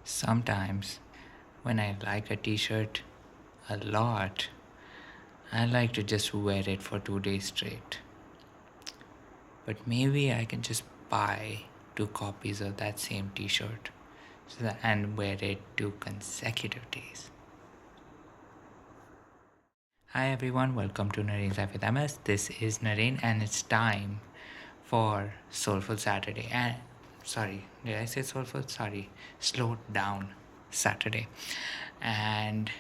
Sometimes, when I like a t shirt a lot, I like to just wear it for 2 days straight. But maybe I can just buy 2 copies of that same t shirt and wear it 2 consecutive days. Hi everyone, welcome to Naren's Life with MS. This is Naren, and it's time for Soulful Saturday. And sorry, did I say soulful? Sorry, slow down Saturday. And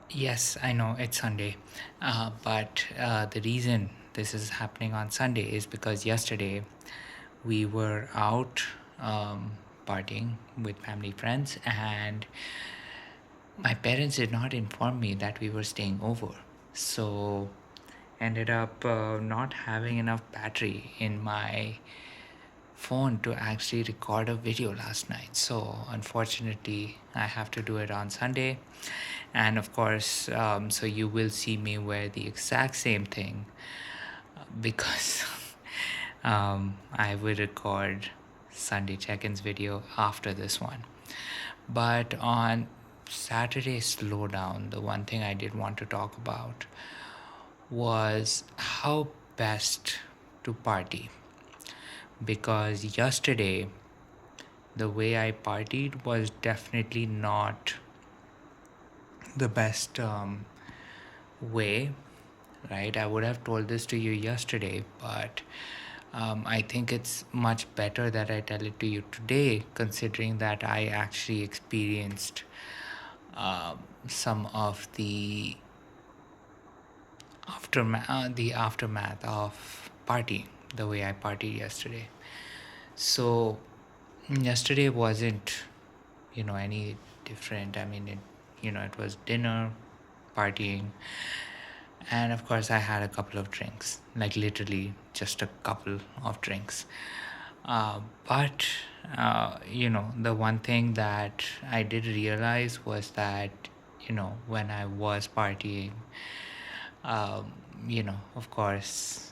yes, I know it's Sunday, but the reason this is happening on Sunday is because yesterday we were out partying with family friends, and my parents did not inform me that we were staying over. So ended up not having enough battery in my phone to actually record a video last night. So unfortunately, I have to do it on Sunday. And of course, so you will see me wear the exact same thing because I will record Sunday check-ins video after this one. But on Saturday Slowdown, the one thing I did want to talk about was how best to party. Because yesterday, the way I partied was definitely not the best way, right? I would have told this to you yesterday, but I think it's much better that I tell it to you today, considering that I actually experienced some of the aftermath of partying, the way I partied yesterday. So yesterday wasn't, any different. I mean, it was dinner, partying, and of course I had a couple of drinks, like literally just a couple of drinks. But the one thing that I did realize was that, when I was partying, of course,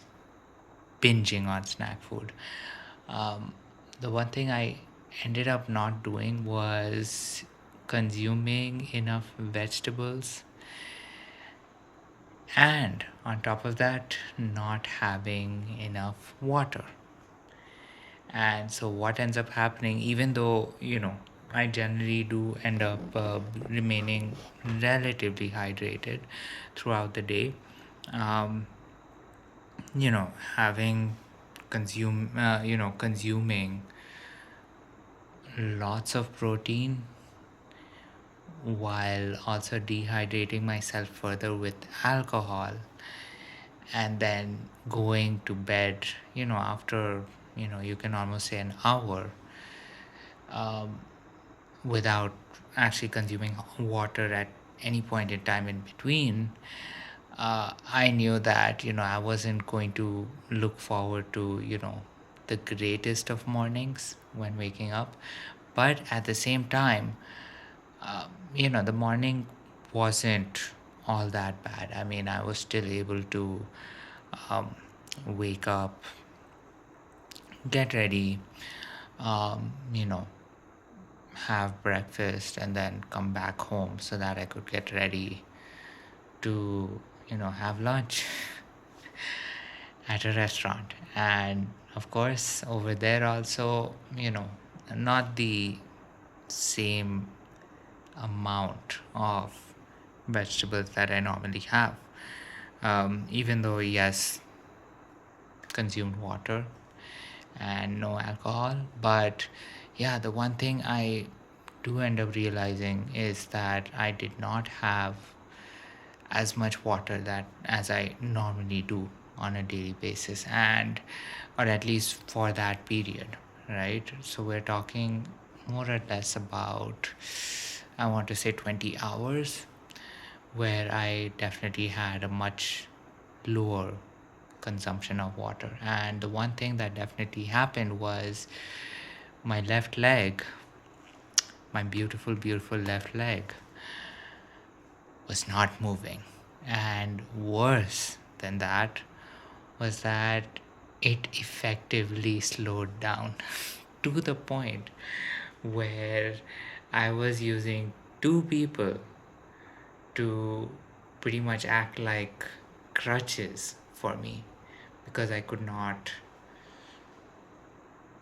binging on snack food. The one thing I ended up not doing was consuming enough vegetables, and on top of that, not having enough water. And so what ends up happening, even though, I generally do end up remaining relatively hydrated throughout the day, um, having consuming lots of protein while also dehydrating myself further with alcohol, and then going to bed, after, you can almost say an hour, without actually consuming water at any point in time in between. I knew that, I wasn't going to look forward to, the greatest of mornings when waking up. But at the same time, the morning wasn't all that bad. I mean, I was still able to wake up, get ready, um, you know, have breakfast, and then come back home so that I could get ready to, have lunch at a restaurant. And of course, over there also, not the same amount of vegetables that I normally have. Even though, yes, consumed water and no alcohol. But yeah, the one thing I do end up realizing is that I did not have as much water that as I normally do on a daily basis, and or at least for that period, right? So we're talking more or less about, I want to say, 20 hours, where I definitely had a much lower consumption of water. And the one thing that definitely happened was my left leg, my beautiful, beautiful left leg, was not moving. And worse than that was that it effectively slowed down to the point where I was using two people to pretty much act like crutches for me because I could not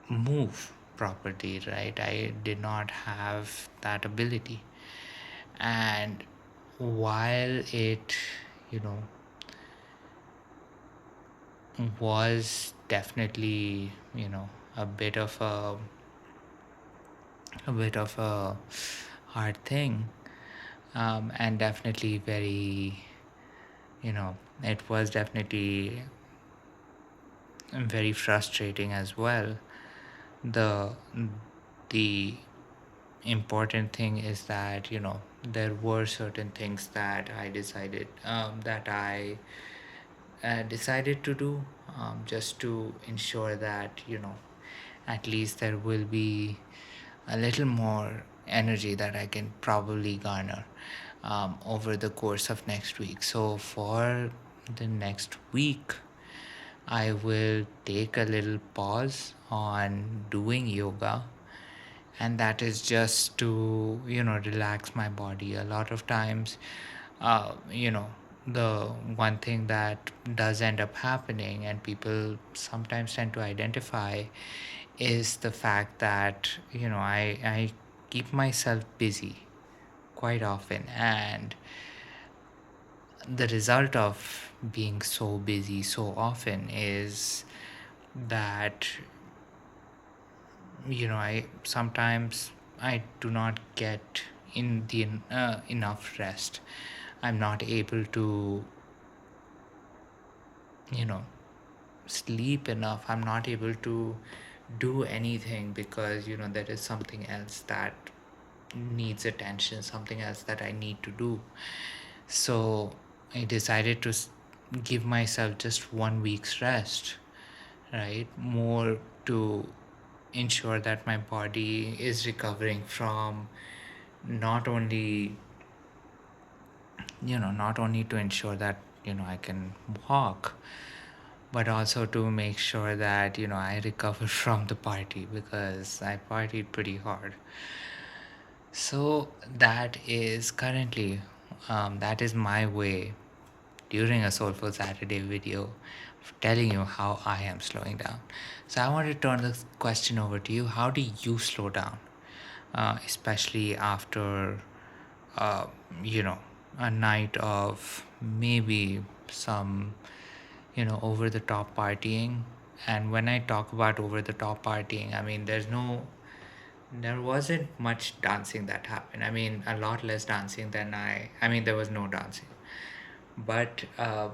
move properly, right? I did not have that ability. And while it, you know, was definitely, a bit of a hard thing, and definitely very, it was definitely very frustrating as well. The the important thing is that there were certain things that I decided to do, just to ensure that at least there will be a little more energy that I can probably garner over the course of next week. So for the next week, I will take a little pause on doing yoga, and that is just to relax my body. A lot of times, uh, you know the one thing that does end up happening, and people sometimes tend to identify, is the fact that I keep myself busy quite often, and the result of being so busy so often is that I sometimes I do not get in the enough rest. I'm not able to you know sleep enough. I'm not able to do anything because there is something else that needs attention, something else that I need to do. So I decided to give myself just 1 week's rest, right? More to ensure that my body is recovering from, not only not only to ensure that I can walk, but also to make sure that I recover from the party, because I partied pretty hard. So that is currently that is my way during a Soulful Saturday video of telling you how I am slowing down. So I want to turn the question over to you. How do you slow down, especially after uh, you know a night of maybe some over the top partying? And when I talk about over the top partying, I mean there wasn't much dancing that happened. I mean, a lot less dancing than I mean, there was no dancing. But I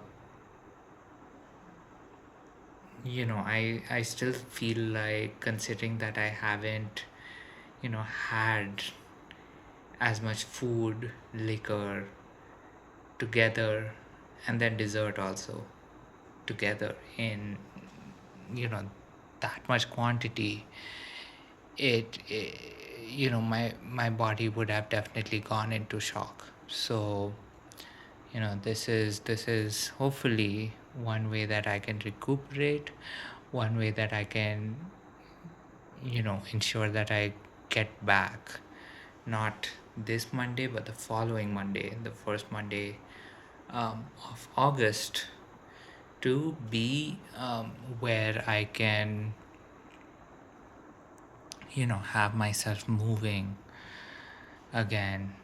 still feel like, considering that I haven't had as much food, liquor together, and then dessert also together in you know that much quantity, it my body would have definitely gone into shock. So this is hopefully one way that I can recuperate, one way that I can ensure that I get back, not this Monday but the following Monday, the first Monday of August, to be where I can have myself moving again,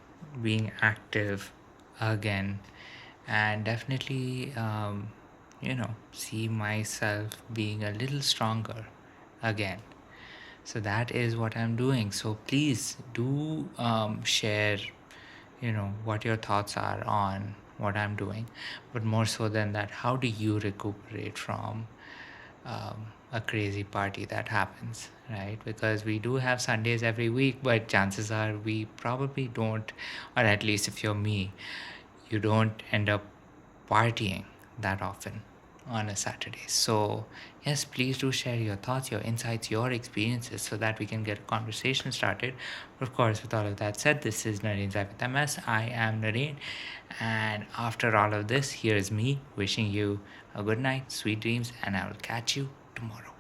being active again, and definitely see myself being a little stronger again. So that is what I'm doing. So please do share what your thoughts are on what I'm doing, but more so than that, how do you recuperate from a crazy party that happens, right? Because we do have Sundays every week, but chances are we probably don't, or at least if you're me, you don't end up partying that often on a Saturday. So yes, please do share your thoughts, your insights, your experiences, so that we can get a conversation started. Of course, with all of that said, this is Nareen's Life with MS. I am Nareen, and after all of this, here's me wishing you a good night, sweet dreams, and I will catch you tomorrow.